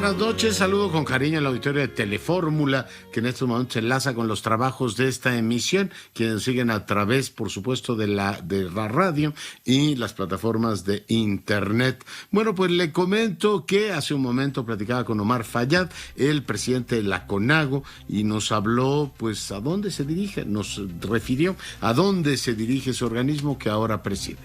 buenas noches. Saludo con cariño al auditorio de Telefórmula, que en estos momentos se enlaza con los trabajos de esta emisión, quienes nos siguen a través, por supuesto, de la radio y las plataformas de Internet. Bueno, pues le comento que hace un momento platicaba con Omar Fayad, el presidente de la CONAGO, y nos habló, pues, a dónde se dirige, nos refirió a dónde se dirige ese organismo que ahora preside.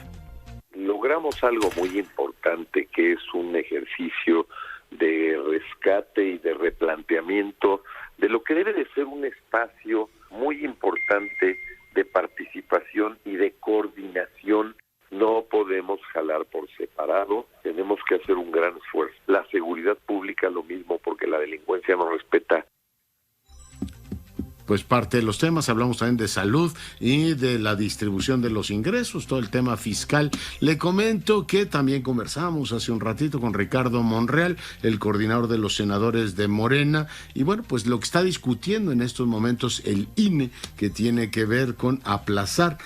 Logramos algo muy importante, que es un ejercicio de rescate y de replanteamiento de lo que debe de ser un espacio muy importante de participación y de coordinación. No podemos jalar por separado, tenemos que hacer un gran esfuerzo. La seguridad pública lo mismo, porque la delincuencia no respeta. Pues parte de los temas, hablamos también de salud y de la distribución de los ingresos, todo el tema fiscal. Le comento que también conversamos hace un ratito con Ricardo Monreal, el coordinador de los senadores de Morena, y bueno, pues lo que está discutiendo en estos momentos el INE, que tiene que ver con aplazar,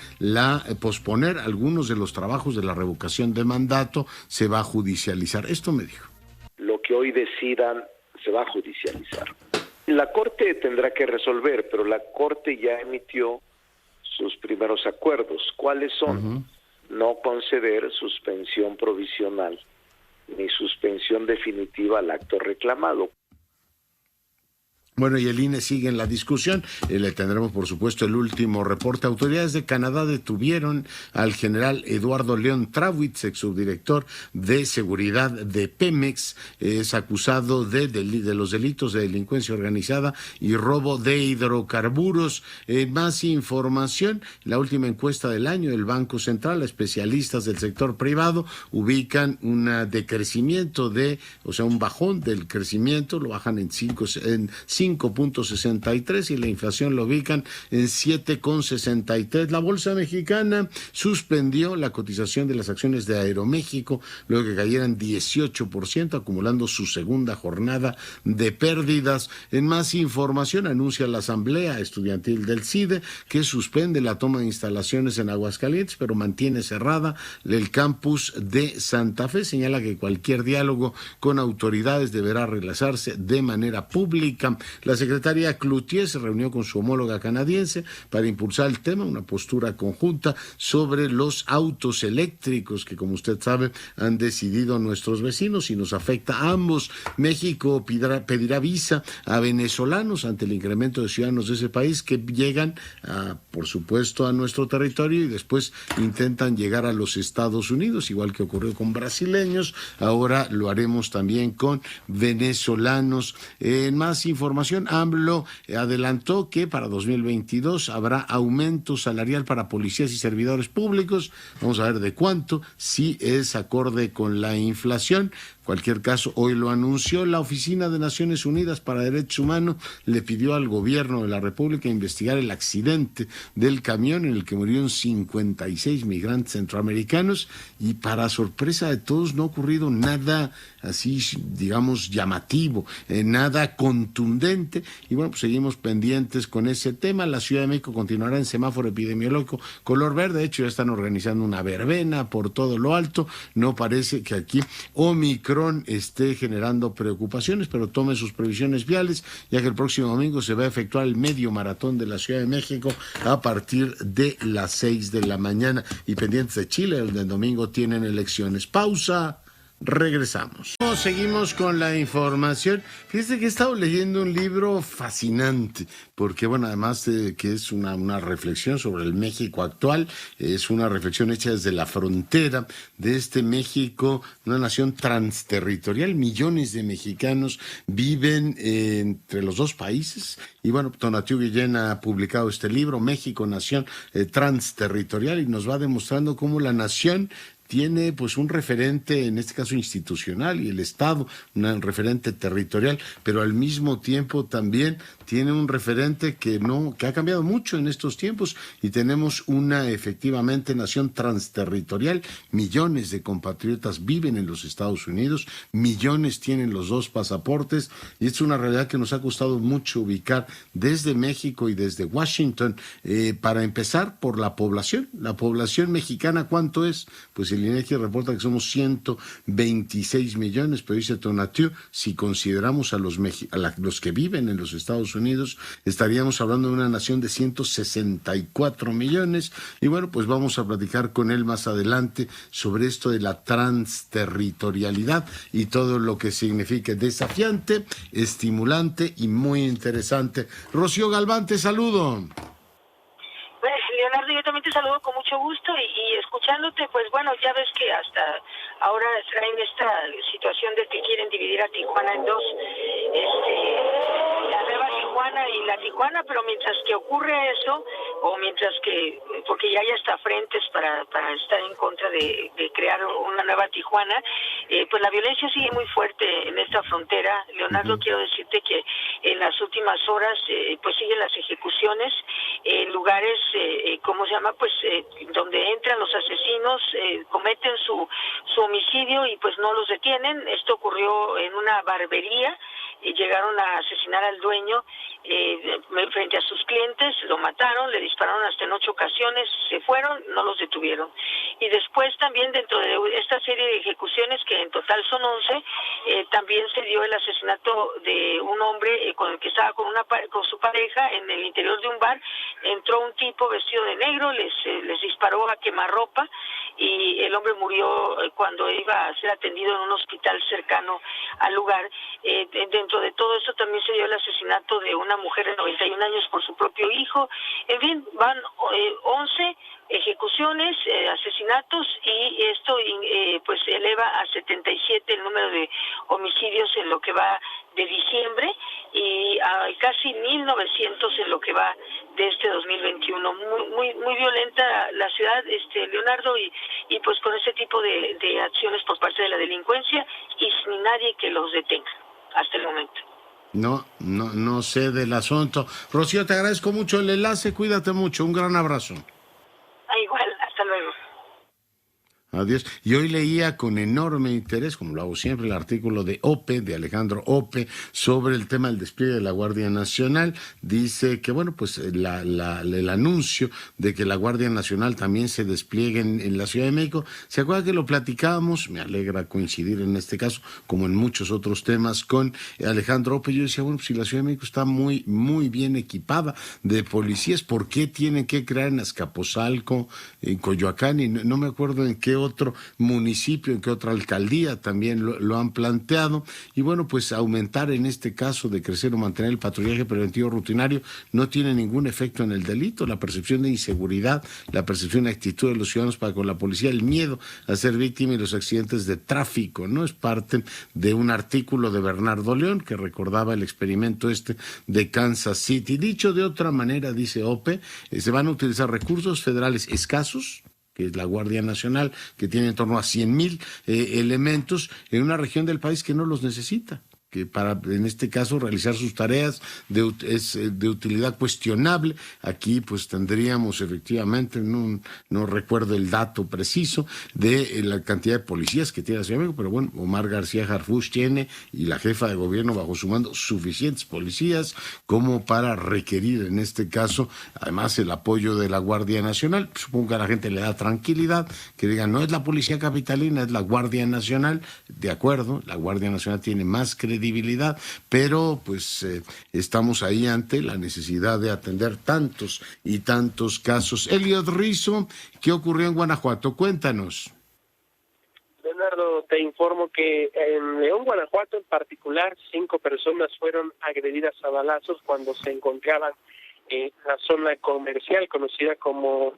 posponer algunos de los trabajos de la revocación de mandato, se va a judicializar. Esto me dijo. Lo que hoy decidan se va a judicializar. La Corte tendrá que resolver, pero la Corte ya emitió sus primeros acuerdos. ¿Cuáles son? No conceder suspensión provisional ni suspensión definitiva al acto reclamado. Bueno, y el INE sigue en la discusión. Le tendremos, por supuesto, el último reporte. Autoridades de Canadá detuvieron al general Eduardo León Trawitz, ex subdirector de seguridad de Pemex. Es acusado de los delitos de delincuencia organizada y robo de hidrocarburos. Más información, la última encuesta del año del Banco Central, especialistas del sector privado ubican un decrecimiento un bajón del crecimiento, lo bajan en 5.63 y la inflación lo ubican en 7.63. La Bolsa Mexicana suspendió la cotización de las acciones de Aeroméxico luego que cayeran 18%, acumulando su segunda jornada de pérdidas. En más información, anuncia la Asamblea Estudiantil del CIDE que suspende la toma de instalaciones en Aguascalientes, pero mantiene cerrada el campus de Santa Fe. Señala que cualquier diálogo con autoridades deberá realizarse de manera pública. La secretaria Cloutier se reunió con su homóloga canadiense para impulsar el tema, una postura conjunta sobre los autos eléctricos que, como usted sabe, han decidido nuestros vecinos y nos afecta a ambos. México pedirá visa a venezolanos ante el incremento de ciudadanos de ese país que llegan, por supuesto, a nuestro territorio y después intentan llegar a los Estados Unidos, igual que ocurrió con brasileños. Ahora lo haremos también con venezolanos. En más información, AMLO adelantó que para 2022 habrá aumento salarial para policías y servidores públicos. Vamos a ver de cuánto, si es acorde con la inflación. Cualquier caso, hoy lo anunció la Oficina de Naciones Unidas para Derechos Humanos, le pidió al gobierno de la República investigar el accidente del camión en el que murieron 56 migrantes centroamericanos y para sorpresa de todos no ha ocurrido nada así, digamos, llamativo, nada contundente y bueno, pues seguimos pendientes con ese tema. La Ciudad de México continuará en semáforo epidemiológico color verde, de hecho ya están organizando una verbena por todo lo alto, no parece que aquí Omicron esté generando preocupaciones, pero tome sus previsiones viales, ya que el próximo domingo se va a efectuar el medio maratón de la Ciudad de México a partir de las 6 de la mañana. Y pendientes de Chile, donde el domingo tienen elecciones. Pausa. Regresamos. Seguimos con la información. Fíjese que he estado leyendo un libro fascinante, porque bueno, además de que es una reflexión sobre el México actual, es una reflexión hecha desde la frontera de este México, una nación transterritorial. Millones de mexicanos viven entre los dos países. Y bueno, Tonatiuh Guillén ha publicado este libro, México, Nación Transterritorial, y nos va demostrando cómo la nación tiene pues un referente, en este caso institucional, y el Estado, un referente territorial, pero al mismo tiempo también tiene un referente que ha cambiado mucho en estos tiempos y tenemos una efectivamente nación transterritorial. Millones de compatriotas viven en los Estados Unidos, millones tienen los dos pasaportes y es una realidad que nos ha costado mucho ubicar desde México y desde Washington. Para empezar por la población mexicana, ¿cuánto es? Pues el el INEGI reporta que somos 126 millones, pero dice Tonatiuh, si consideramos a los que viven en los Estados Unidos, estaríamos hablando de una nación de 164 millones. Y bueno, pues vamos a platicar con él más adelante sobre esto de la transterritorialidad y todo lo que significa. Desafiante, estimulante y muy interesante. Rocío Galván, te saludo. Pues, Leonardo, yo también te saludo con mucho gusto y escuchándote, pues bueno, ya ves que hasta ahora traen esta situación de que quieren dividir a Tijuana en dos, la Nueva Tijuana y la Tijuana, pero mientras que ocurre eso, o mientras que, porque ya hay hasta frentes para estar en contra de crear una nueva Tijuana, pues la violencia sigue muy fuerte en esta frontera. Leonardo, quiero decirte que en las últimas horas pues siguen las ejecuciones en lugares, ¿cómo se llama? Pues donde entran los asesinos, cometen su homicidio y pues no los detienen. Esto ocurrió en una barbería. Llegaron a asesinar al dueño frente a sus clientes, lo mataron, le dispararon hasta en 8 ocasiones, se fueron, no los detuvieron. Y después también dentro de esta serie de ejecuciones, que en total son 11, también se dio el asesinato de un hombre con el que estaba con su pareja en el interior de un bar. Entró un tipo vestido de negro, les disparó a quemarropa y el hombre murió cuando iba a ser atendido en un hospital cercano al lugar. Dentro de todo esto también se dio el asesinato de una mujer de 91 años por su propio hijo. En fin, van 11 ejecuciones, asesinatos, y esto pues eleva a 77 el número de homicidios en lo que va de diciembre y a casi 1,900 en lo que va de este 2021. Muy violenta la ciudad, Leonardo, y pues con ese tipo de acciones por parte de la delincuencia y sin nadie que los detenga hasta el momento. No sé del asunto. Rocío, te agradezco mucho el enlace, cuídate mucho, un gran abrazo. Igual, hasta luego. Adiós. Y hoy leía con enorme interés, como lo hago siempre, el artículo de Ope, de Alejandro Ope, sobre el tema del despliegue de la Guardia Nacional. Dice que, bueno, pues el anuncio de que la Guardia Nacional también se despliegue en la Ciudad de México. ¿Se acuerda que lo platicábamos? Me alegra coincidir en este caso, como en muchos otros temas, con Alejandro Ope. Yo decía, bueno, pues si la Ciudad de México está muy bien equipada de policías, ¿por qué tienen que crear en Azcapotzalco, en Coyoacán, y no me acuerdo en qué otro municipio, en qué otra alcaldía también lo han planteado? Y bueno, pues aumentar en este caso de crecer o mantener el patrullaje preventivo rutinario no tiene ningún efecto en el delito. La percepción de inseguridad, la percepción de actitud de los ciudadanos para con la policía, el miedo a ser víctima y los accidentes de tráfico, ¿no? Es parte de un artículo de Bernardo León que recordaba el experimento de Kansas City. Dicho de otra manera, dice Ope, se van a utilizar recursos federales escasos, que es la Guardia Nacional, que tiene en torno a 100,000 elementos en una región del país que no los necesita, que para, en este caso, realizar sus tareas es de utilidad cuestionable. Aquí pues tendríamos efectivamente, no recuerdo el dato preciso de la cantidad de policías que tiene la Ciudad de México, pero bueno, Omar García Harfuch tiene, y la jefa de gobierno bajo su mando, suficientes policías como para requerir en este caso, además, el apoyo de la Guardia Nacional. Supongo que a la gente le da tranquilidad, que digan, no es la Policía Capitalina, es la Guardia Nacional. De acuerdo, la Guardia Nacional tiene más credibilidad, pero pues estamos ahí ante la necesidad de atender tantos y tantos casos. Eliot Rizzo, ¿qué ocurrió en Guanajuato? Cuéntanos. Leonardo, te informo que en León, Guanajuato en particular, 5 personas fueron agredidas a balazos cuando se encontraban en la zona comercial conocida como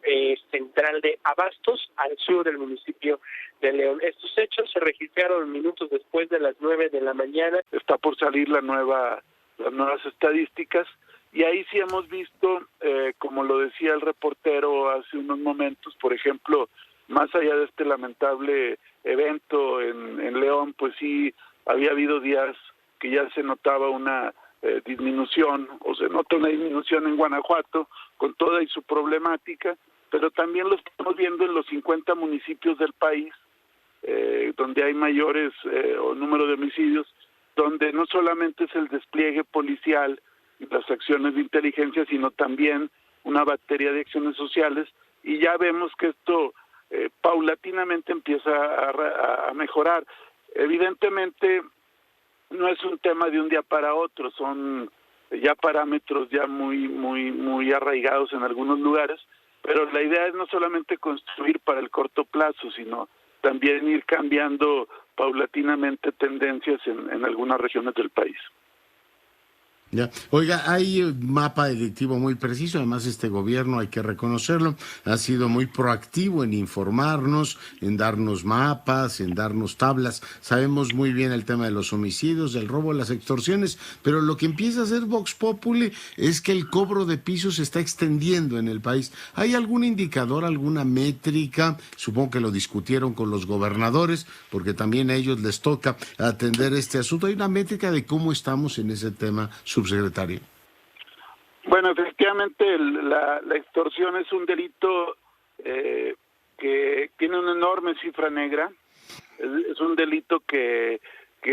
Central de Abastos, al sur del municipio de León. Estos hechos se registraron minutos después de las 9 de la mañana. Está por salir las nuevas estadísticas, y ahí sí hemos visto, como lo decía el reportero hace unos momentos, por ejemplo, más allá de este lamentable evento en León, pues sí había habido días que ya se notaba una disminución, o se nota una disminución en Guanajuato, con toda y su problemática, pero también lo estamos viendo en los 50 municipios del país, donde hay mayores número de homicidios, donde no solamente es el despliegue policial y las acciones de inteligencia, sino también una batería de acciones sociales, y ya vemos que esto paulatinamente empieza a mejorar. Evidentemente no es un tema de un día para otro, son ya parámetros ya muy arraigados en algunos lugares, pero la idea es no solamente construir para el corto plazo, sino también ir cambiando paulatinamente tendencias en algunas regiones del país. Ya. Oiga, hay un mapa delictivo muy preciso, además este gobierno, hay que reconocerlo, ha sido muy proactivo en informarnos, en darnos mapas, en darnos tablas. Sabemos muy bien el tema de los homicidios, del robo, las extorsiones, pero lo que empieza a hacer Vox Populi es que el cobro de pisos se está extendiendo en el país. ¿Hay algún indicador, alguna métrica? Supongo que lo discutieron con los gobernadores, porque también a ellos les toca atender este asunto. ¿Hay una métrica de cómo estamos en ese tema, subsecretario? Bueno, efectivamente la extorsión es un delito que tiene una enorme cifra negra. Es un delito que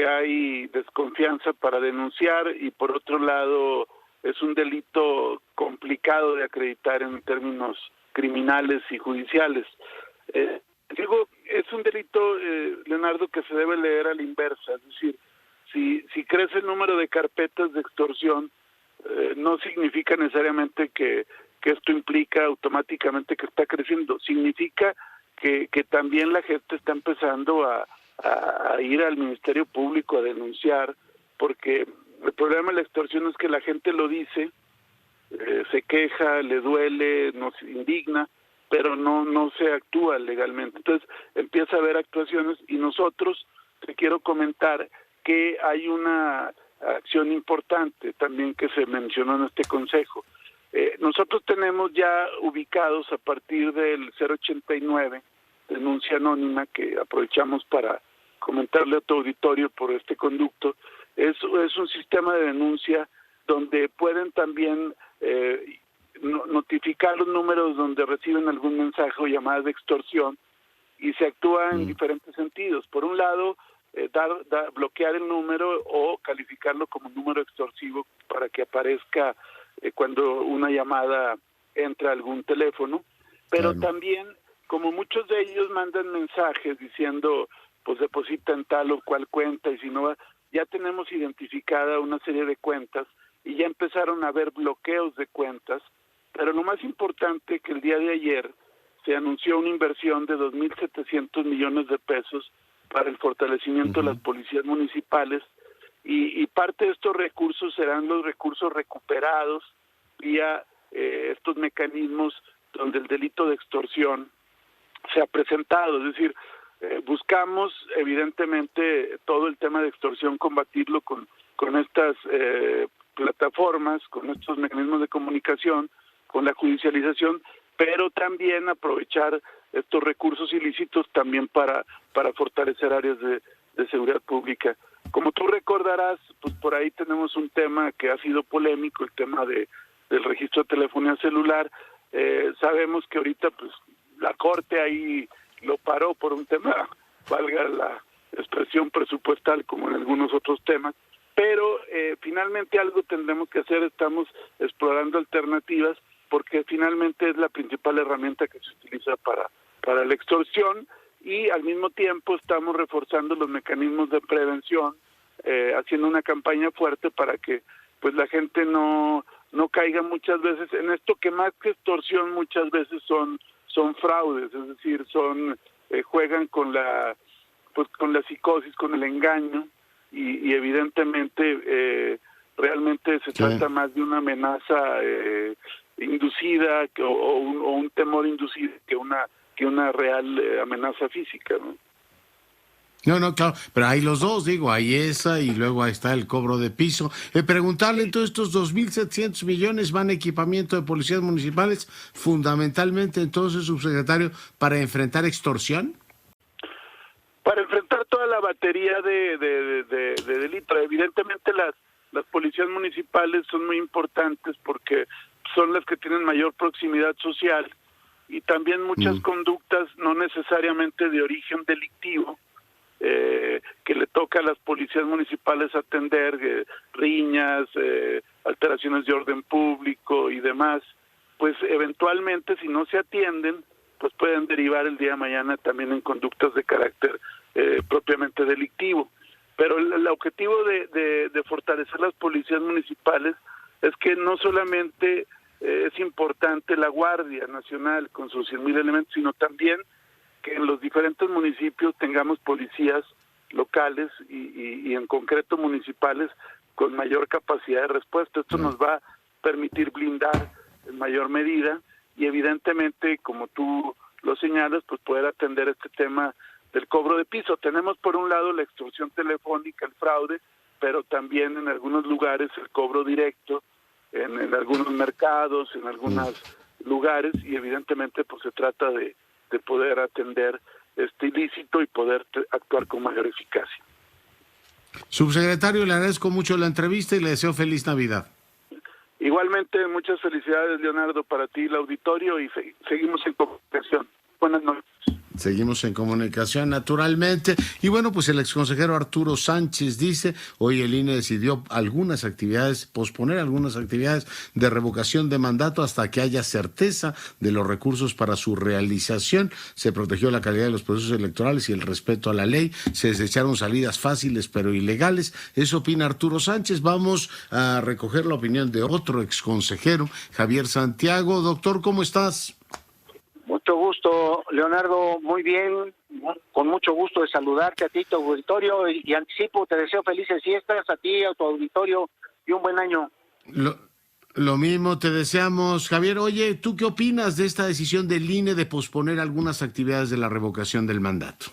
hay desconfianza para denunciar, y por otro lado es un delito complicado de acreditar en términos criminales y judiciales. Es un delito, Leonardo, que se debe leer a la inversa, es decir, si crece el número de carpetas de extorsión, no significa necesariamente que esto implica automáticamente que está creciendo. Significa que también la gente está empezando a ir al Ministerio Público a denunciar, porque el problema de la extorsión es que la gente lo dice, se queja, le duele, nos indigna, pero no se actúa legalmente. Entonces empieza a haber actuaciones, y nosotros, te quiero comentar que hay una acción importante también que se mencionó en este consejo. Nosotros tenemos ya ubicados, a partir del 089, denuncia anónima, que aprovechamos para comentarle a tu auditorio por este conducto. Es un sistema de denuncia donde pueden también notificar los números donde reciben algún mensaje o llamadas de extorsión, y se actúa en diferentes sentidos. Por un lado, bloquear el número o calificarlo como número extorsivo para que aparezca cuando una llamada entra a algún teléfono, pero también, como muchos de ellos mandan mensajes diciendo, pues deposita en tal o cual cuenta, y si no, ya tenemos identificada una serie de cuentas y ya empezaron a haber bloqueos de cuentas. Pero lo más importante, que el día de ayer se anunció una inversión de 2.700 millones de pesos para el fortalecimiento de las policías municipales, y parte de estos recursos serán los recursos recuperados vía estos mecanismos donde el delito de extorsión se ha presentado. Es decir, buscamos evidentemente todo el tema de extorsión, combatirlo con estas plataformas, con estos mecanismos de comunicación, con la judicialización, pero también aprovechar estos recursos ilícitos también para fortalecer áreas de seguridad pública. Como tú recordarás, pues por ahí tenemos un tema que ha sido polémico, el tema del registro de telefonía celular. Sabemos que ahorita pues la Corte ahí lo paró por un tema, valga la expresión, presupuestal, como en algunos otros temas, pero finalmente algo tendremos que hacer. Estamos explorando alternativas, porque finalmente es la principal herramienta que se utiliza para la extorsión, y al mismo tiempo estamos reforzando los mecanismos de prevención, haciendo una campaña fuerte para que pues la gente no caiga muchas veces en esto, que más que extorsión muchas veces son fraudes, es decir, juegan con la psicosis, con el engaño, y evidentemente realmente se trata más de una amenaza inducida o un temor inducido que una real amenaza física, ¿no? No, claro, pero hay los dos, hay esa y luego ahí está el cobro de piso. Preguntarle, entonces, estos 2.700 millones van a equipamiento de policías municipales, fundamentalmente, entonces, subsecretario, para enfrentar extorsión. Para enfrentar toda la batería de delitos. Evidentemente las policías municipales son muy importantes porque son las que tienen mayor proximidad social, y también muchas conductas no necesariamente de origen delictivo, que le toca a las policías municipales atender, riñas, alteraciones de orden público y demás, pues eventualmente, si no se atienden, pues pueden derivar el día de mañana también en conductas de carácter propiamente delictivo. Pero el objetivo de fortalecer las policías municipales es que no solamente es importante la Guardia Nacional con sus 100,000 elementos, sino también que en los diferentes municipios tengamos policías locales y en concreto municipales con mayor capacidad de respuesta. Esto nos va a permitir blindar en mayor medida y evidentemente, como tú lo señalas, pues poder atender este tema del cobro de piso. Tenemos por un lado la extorsión telefónica, el fraude, pero también en algunos lugares el cobro directo, en algunos mercados, en algunos lugares, y evidentemente pues se trata de poder atender este ilícito y poder actuar con mayor eficacia. Subsecretario, le agradezco mucho la entrevista y le deseo feliz Navidad. Igualmente, muchas felicidades, Leonardo, para ti, el auditorio, y seguimos en comunicación. Buenas noches. Seguimos en comunicación, naturalmente. Y bueno, pues el exconsejero Arturo Sánchez dice, hoy el INE decidió posponer algunas actividades de revocación de mandato hasta que haya certeza de los recursos para su realización. Se protegió la calidad de los procesos electorales y el respeto a la ley. Se desecharon salidas fáciles pero ilegales. Eso opina Arturo Sánchez. Vamos a recoger la opinión de otro exconsejero, Javier Santiago. Doctor, ¿cómo estás? Mucho gusto, Leonardo, muy bien, con mucho gusto de saludarte a ti, tu auditorio, y anticipo, te deseo felices fiestas a ti, a tu auditorio, y un buen año. Lo mismo te deseamos, Javier. Oye, ¿tú qué opinas de esta decisión del INE de posponer algunas actividades de la revocación del mandato?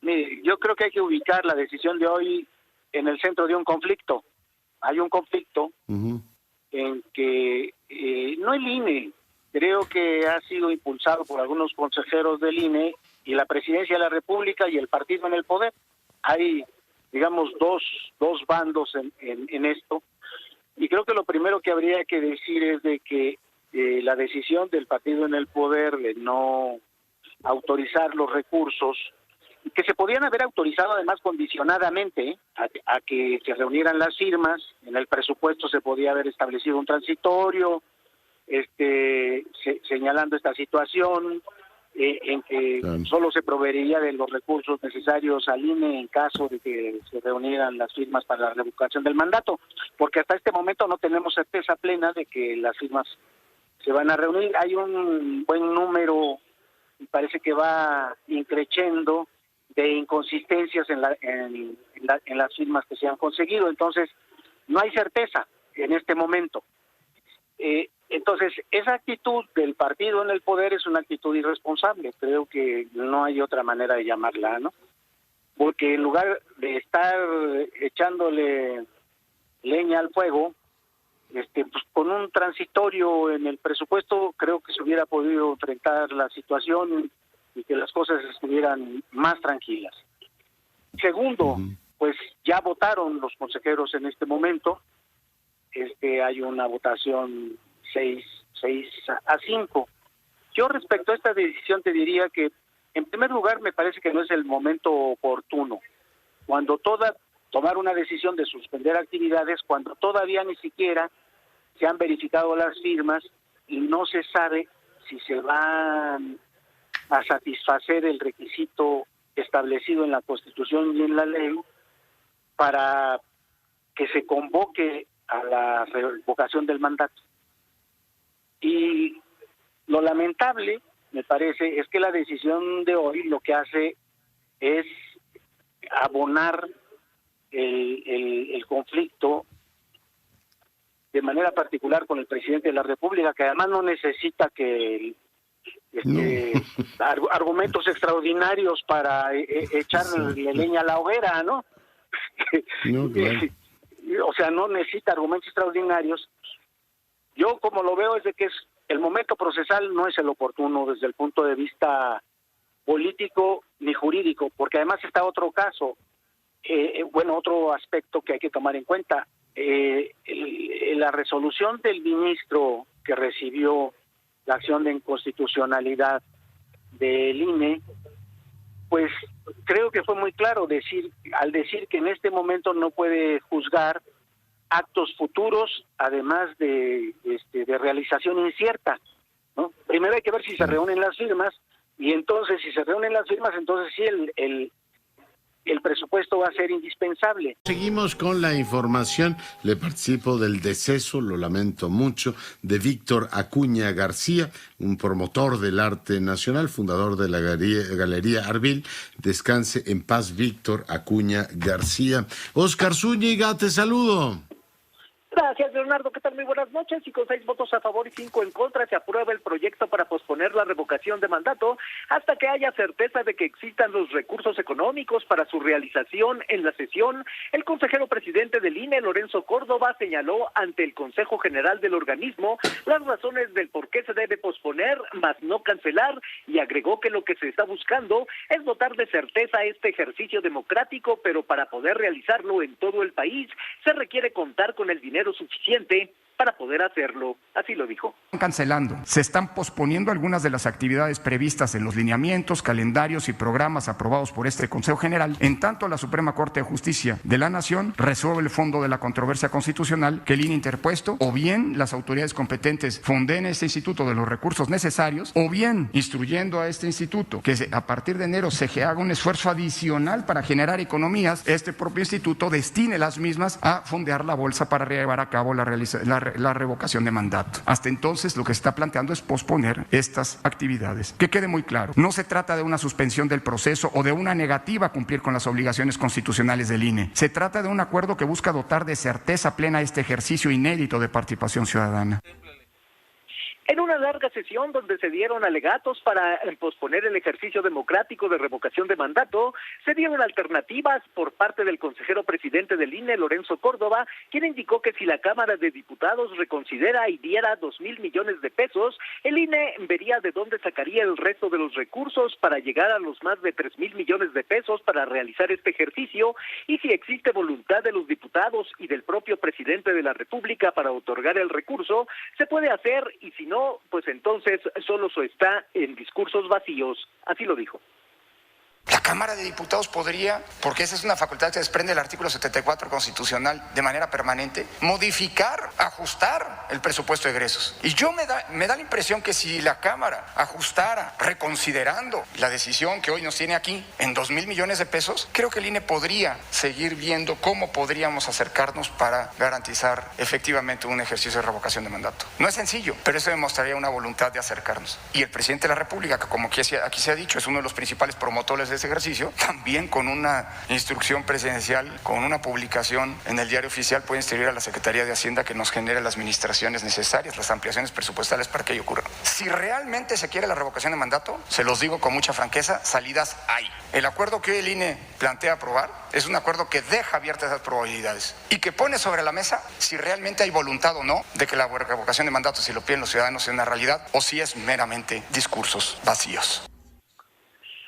Mire, yo creo que hay que ubicar la decisión de hoy en el centro de un conflicto. Hay un conflicto en que no el INE, creo que ha sido impulsado por algunos consejeros del INE y la Presidencia de la República y el partido en el poder. Hay, digamos, dos bandos en esto. Y creo que lo primero que habría que decir es de que la decisión del partido en el poder de no autorizar los recursos, que se podían haber autorizado además condicionadamente a que se reunieran las firmas, en el presupuesto se podía haber establecido un transitorio, señalando esta situación en que solo se proveería de los recursos necesarios al INE en caso de que se reunieran las firmas para la revocación del mandato, porque hasta este momento no tenemos certeza plena de que las firmas se van a reunir. Hay un buen número, y parece que va increciendo, de inconsistencias en las firmas que se han conseguido, entonces no hay certeza en este momento. Entonces, esa actitud del partido en el poder es una actitud irresponsable, creo que no hay otra manera de llamarla, ¿no? Porque en lugar de estar echándole leña al fuego, pues con un transitorio en el presupuesto, creo que se hubiera podido enfrentar la situación y que las cosas estuvieran más tranquilas. Segundo, pues ya votaron los consejeros en este momento, hay una votación 6-5. Yo respecto a esta decisión te diría que, en primer lugar, me parece que no es el momento oportuno. Tomar una decisión de suspender actividades cuando todavía ni siquiera se han verificado las firmas y no se sabe si se van a satisfacer el requisito establecido en la Constitución y en la ley para que se convoque a la revocación del mandato. Y lo lamentable, me parece, es que la decisión de hoy lo que hace es abonar el conflicto de manera particular con el presidente de la República, que además no necesita que argumentos extraordinarios para echarle leña a la hoguera, ¿no? No, claro. O sea, no necesita argumentos extraordinarios. Yo como lo veo es de que el momento procesal no es el oportuno desde el punto de vista político ni jurídico, porque además está otro caso, otro aspecto que hay que tomar en cuenta. La resolución del ministro que recibió la acción de inconstitucionalidad del INE, pues creo que fue muy claro al decir que en este momento no puede juzgar actos futuros, además de realización incierta, ¿no? Primero hay que ver si se reúnen las firmas, y entonces si se reúnen las firmas, entonces sí el presupuesto va a ser indispensable. Seguimos con la información. Le participo del deceso, lo lamento mucho, de Víctor Acuña García, un promotor del arte nacional, fundador de la Galería Arbil. Descanse en paz, Víctor Acuña García. Óscar Zúñiga, te saludo. Gracias, Leonardo. ¿Qué tal? Muy buenas noches. Y con 6 votos a favor y 5 en contra se aprueba el proyecto para posponer la revocación de mandato hasta que haya certeza de que existan los recursos económicos para su realización. En la sesión, el consejero presidente del INE, Lorenzo Córdoba, señaló ante el Consejo General del organismo las razones del por qué se debe posponer, más no cancelar, y agregó que lo que se está buscando es dotar de certeza este ejercicio democrático, pero para poder realizarlo en todo el país se requiere contar con el dinero suficiente para poder hacerlo. Así lo dijo. Cancelando. Se están posponiendo algunas de las actividades previstas en los lineamientos, calendarios y programas aprobados por este Consejo General, en tanto la Suprema Corte de Justicia de la Nación resuelve el fondo de la controversia constitucional que el INE interpuesto, o bien las autoridades competentes fonden este instituto de los recursos necesarios, o bien instruyendo a este instituto que a partir de enero se haga un esfuerzo adicional para generar economías, este propio instituto destine las mismas a fondear la bolsa para llevar a cabo la revocación de mandato. Hasta entonces lo que se está planteando es posponer estas actividades. Que quede muy claro, no se trata de una suspensión del proceso o de una negativa a cumplir con las obligaciones constitucionales del INE. Se trata de un acuerdo que busca dotar de certeza plena este ejercicio inédito de participación ciudadana. En una larga sesión donde se dieron alegatos para posponer el ejercicio democrático de revocación de mandato, se dieron alternativas por parte del consejero presidente del INE, Lorenzo Córdoba, quien indicó que si la Cámara de Diputados reconsidera y diera 2,000 millones de pesos, el INE vería de dónde sacaría el resto de los recursos para llegar a los más de 3,000 millones de pesos para realizar este ejercicio, y si existe voluntad de los diputados y del propio presidente de la República para otorgar el recurso, se puede hacer, y si no, pues entonces solo se está en discursos vacíos. Así lo dijo. La Cámara de Diputados podría, porque esa es una facultad que desprende del artículo 74 constitucional de manera permanente, modificar, ajustar el presupuesto de egresos. Y yo me da la impresión que si la Cámara ajustara, reconsiderando la decisión que hoy nos tiene aquí en 2,000 millones de pesos, creo que el INE podría seguir viendo cómo podríamos acercarnos para garantizar efectivamente un ejercicio de revocación de mandato. No es sencillo, pero eso demostraría una voluntad de acercarnos. Y el presidente de la República, que como aquí se ha dicho, es uno de los principales promotores de ese ejercicio, también con una instrucción presidencial, con una publicación en el Diario Oficial, puede instruir a la Secretaría de Hacienda que nos genere las administraciones necesarias, las ampliaciones presupuestales para que ello ocurra. Si realmente se quiere la revocación de mandato, se los digo con mucha franqueza, salidas hay. El acuerdo que hoy el INE plantea aprobar es un acuerdo que deja abiertas esas probabilidades y que pone sobre la mesa si realmente hay voluntad o no de que la revocación de mandato, si lo piden los ciudadanos, sea una realidad o si es meramente discursos vacíos.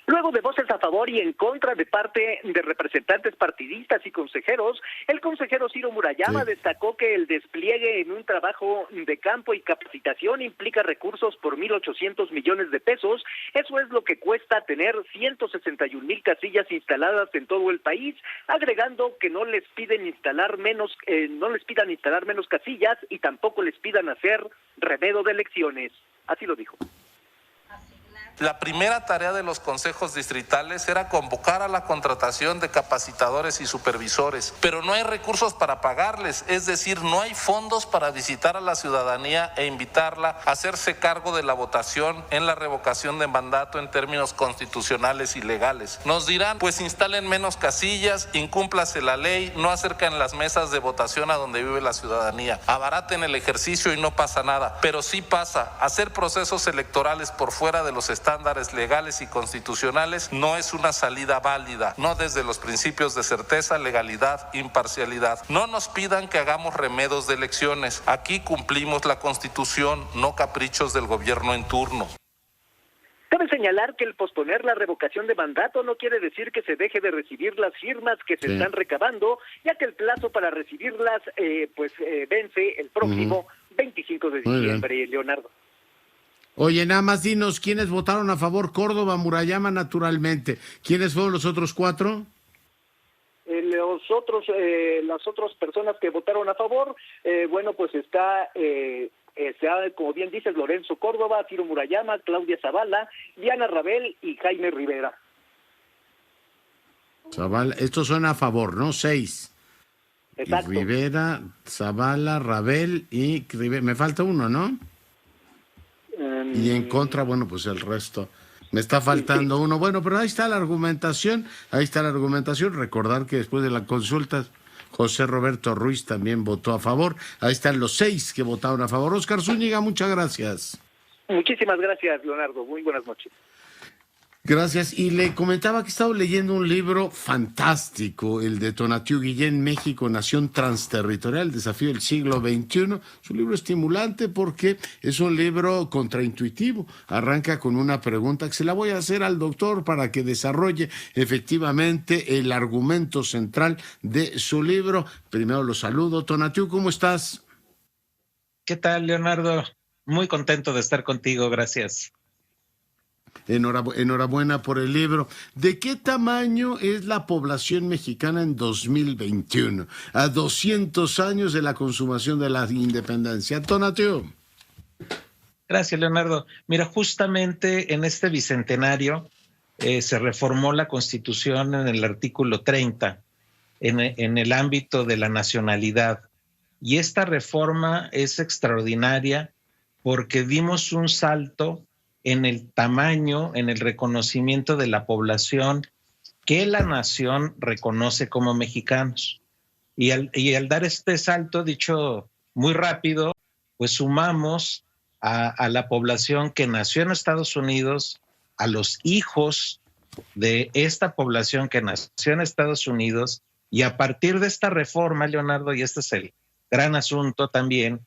Luego de voces a favor y en contra de parte de representantes partidistas y consejeros, el consejero Ciro Murayama destacó que el despliegue en un trabajo de campo y capacitación implica recursos por 1,800 millones de pesos. Eso es lo que cuesta tener 161,000 casillas instaladas en todo el país, agregando que no les pidan instalar menos casillas y tampoco les pidan hacer remedio de elecciones. Así lo dijo. La primera tarea de los consejos distritales era convocar a la contratación de capacitadores y supervisores, pero no hay recursos para pagarles, es decir, no hay fondos para visitar a la ciudadanía e invitarla a hacerse cargo de la votación en la revocación de mandato en términos constitucionales y legales. Nos dirán, pues instalen menos casillas, incúmplase la ley, no acercan las mesas de votación a donde vive la ciudadanía, abaraten el ejercicio y no pasa nada, pero sí pasa. Hacer procesos electorales por fuera de los estándares legales y constitucionales no es una salida válida, no desde los principios de certeza, legalidad, imparcialidad. No nos pidan que hagamos remedios de elecciones. Aquí cumplimos la Constitución, no caprichos del gobierno en turno. Cabe señalar que el posponer la revocación de mandato no quiere decir que se deje de recibir las firmas que se están recabando, ya que el plazo para recibirlas vence el próximo 25 de diciembre, Leonardo. Oye, nada más dinos, ¿quiénes votaron a favor? Córdoba, Murayama, naturalmente. ¿Quiénes fueron los otros 4? Las otras personas que votaron a favor, pues está como bien dices, Lorenzo Córdoba, Ciro Murayama, Claudia Zavala, Diana Rabel y Jaime Rivera. Zavala, estos son a favor, ¿no? 6. Exacto. Y Rivera, Zavala, Rabel y Rivera. Me falta uno, ¿no? Y en contra, bueno, pues el resto. Me está faltando uno. Bueno, pero ahí está la argumentación. Recordar que después de la consulta, José Roberto Ruiz también votó a favor. Ahí están los 6 que votaron a favor. Óscar Zúñiga, muchas gracias. Muchísimas gracias, Leonardo. Muy buenas noches. Gracias. Y le comentaba que he estado leyendo un libro fantástico, el de Tonatiuh Guillén, México, Nación Transterritorial, Desafío del Siglo XXI. Es un libro estimulante porque es un libro contraintuitivo. Arranca con una pregunta que se la voy a hacer al doctor para que desarrolle efectivamente el argumento central de su libro. Primero lo saludo. Tonatiuh, ¿cómo estás? ¿Qué tal, Leonardo? Muy contento de estar contigo, gracias. Enhorabuena por el libro. ¿De qué tamaño es la población mexicana en 2021? A 200 años de la consumación de la independencia. Tonatiuh. Gracias, Leonardo. Mira, justamente en este bicentenario se reformó la Constitución en el artículo 30, en el ámbito de la nacionalidad. Y esta reforma es extraordinaria porque dimos un salto en el tamaño, en el reconocimiento de la población que la nación reconoce como mexicanos. Y al dar este salto, dicho muy rápido, pues sumamos a la población que nació en Estados Unidos, a los hijos de esta población que nació en Estados Unidos, y a partir de esta reforma, Leonardo, y este es el gran asunto también,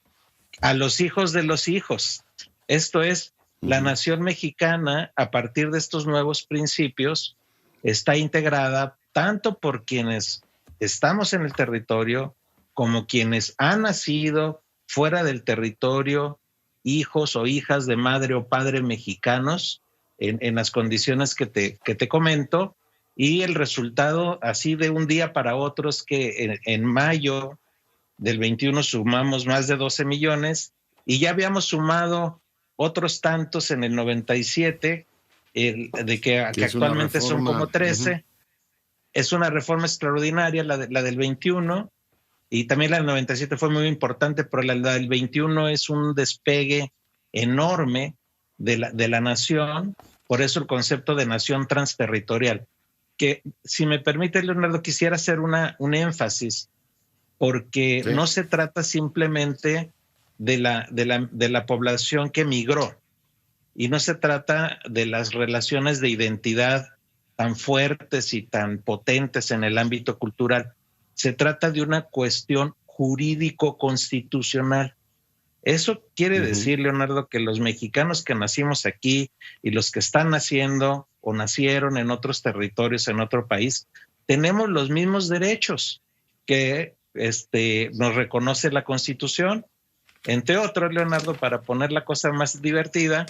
a los hijos de los hijos. Esto es, la nación mexicana, a partir de estos nuevos principios, está integrada tanto por quienes estamos en el territorio como quienes han nacido fuera del territorio, hijos o hijas de madre o padre mexicanos, en las condiciones que te comento. Y el resultado, así de un día para otro, es que en mayo del 21 sumamos más de 12 millones y ya habíamos sumado otros tantos en el 97, de que actualmente son como 13. Es una reforma extraordinaria la del 21, y también la del 97 fue muy importante, pero la del 21 es un despegue enorme de la nación. Por eso el concepto de nación transterritorial, que si me permite, Leonardo, quisiera hacer un énfasis, porque no se trata simplemente de la población que migró, y no se trata de las relaciones de identidad tan fuertes y tan potentes en el ámbito cultural. Se trata de una cuestión jurídico-constitucional. Eso quiere decir, Leonardo, que los mexicanos que nacimos aquí y los que están naciendo o nacieron en otros territorios, en otro país, tenemos los mismos derechos que nos reconoce la Constitución. Entre otros, Leonardo, para poner la cosa más divertida,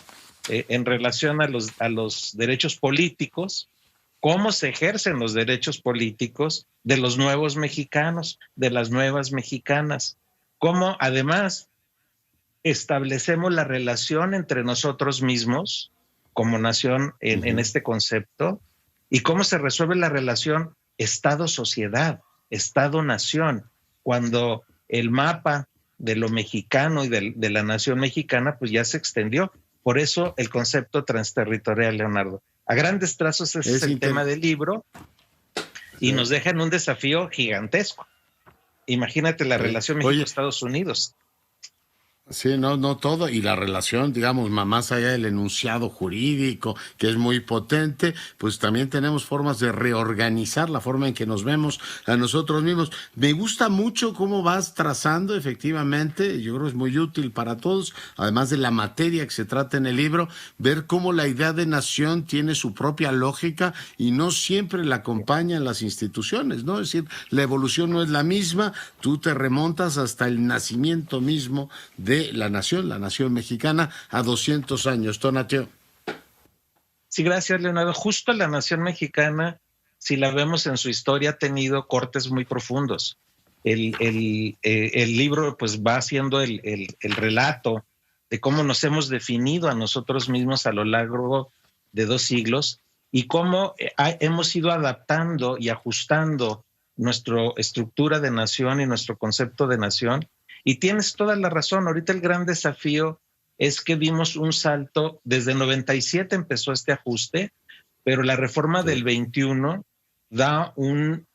en relación a los derechos políticos, cómo se ejercen los derechos políticos de los nuevos mexicanos, de las nuevas mexicanas, cómo además establecemos la relación entre nosotros mismos como nación en este concepto, y cómo se resuelve la relación Estado-sociedad, Estado-nación, cuando el mapa de lo mexicano y de la nación mexicana pues ya se extendió. Por eso el concepto transterritorial, Leonardo. A grandes trazos ese es el tema del libro, y nos deja en un desafío gigantesco. Imagínate la relación México-Estados Unidos. Sí, no todo, y la relación, digamos, más allá del enunciado jurídico, que es muy potente, pues también tenemos formas de reorganizar la forma en que nos vemos a nosotros mismos. Me gusta mucho cómo vas trazando, efectivamente, yo creo que es muy útil para todos, además de la materia que se trata en el libro, ver cómo la idea de nación tiene su propia lógica y no siempre la acompañan las instituciones, ¿no? Es decir, la evolución no es la misma, tú te remontas hasta el nacimiento mismo de la nación mexicana, a 200 años. Tonatiuh. Sí, gracias, Leonardo. Justo la nación mexicana, si la vemos en su historia, ha tenido cortes muy profundos. El libro pues va haciendo el relato de cómo nos hemos definido a nosotros mismos a lo largo de 2 siglos y cómo hemos ido adaptando y ajustando nuestra estructura de nación y nuestro concepto de nación. Y tienes toda la razón, ahorita el gran desafío es que dimos un salto, desde 97 empezó este ajuste, pero la reforma del 21 da un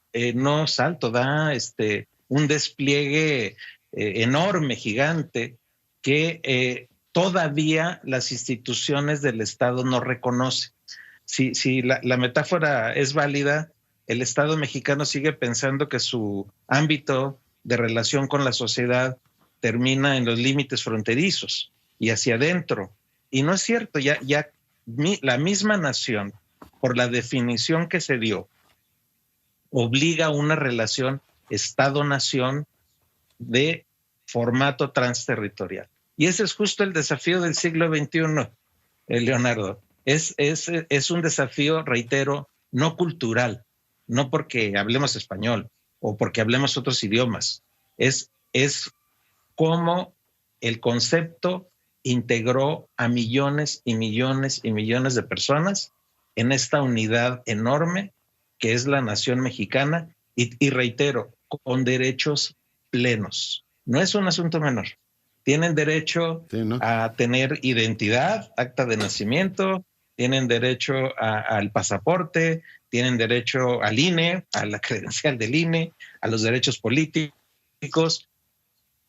un despliegue enorme, gigante, que todavía las instituciones del Estado no reconocen. Si la metáfora es válida, el Estado mexicano sigue pensando que su ámbito de relación con la sociedad termina en los límites fronterizos y hacia adentro. Y no es cierto, la misma nación, por la definición que se dio, obliga a una relación Estado-nación de formato transterritorial. Y ese es justo el desafío del siglo XXI, Leonardo. Es un desafío, reitero, no cultural, no porque hablemos español o porque hablemos otros idiomas. Es cómo el concepto integró a millones y millones y millones de personas en esta unidad enorme que es la nación mexicana y reitero, con derechos plenos. No es un asunto menor. Tienen derecho a tener identidad, acta de nacimiento, tienen derecho al pasaporte, tienen derecho al INE, a la credencial del INE, a los derechos políticos.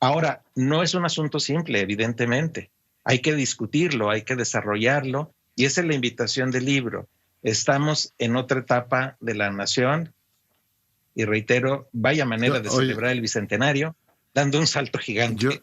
Ahora, no es un asunto simple, evidentemente. Hay que discutirlo, hay que desarrollarlo, y esa es la invitación del libro. Estamos en otra etapa de la nación, y reitero, vaya manera de celebrar el bicentenario, dando un salto gigante.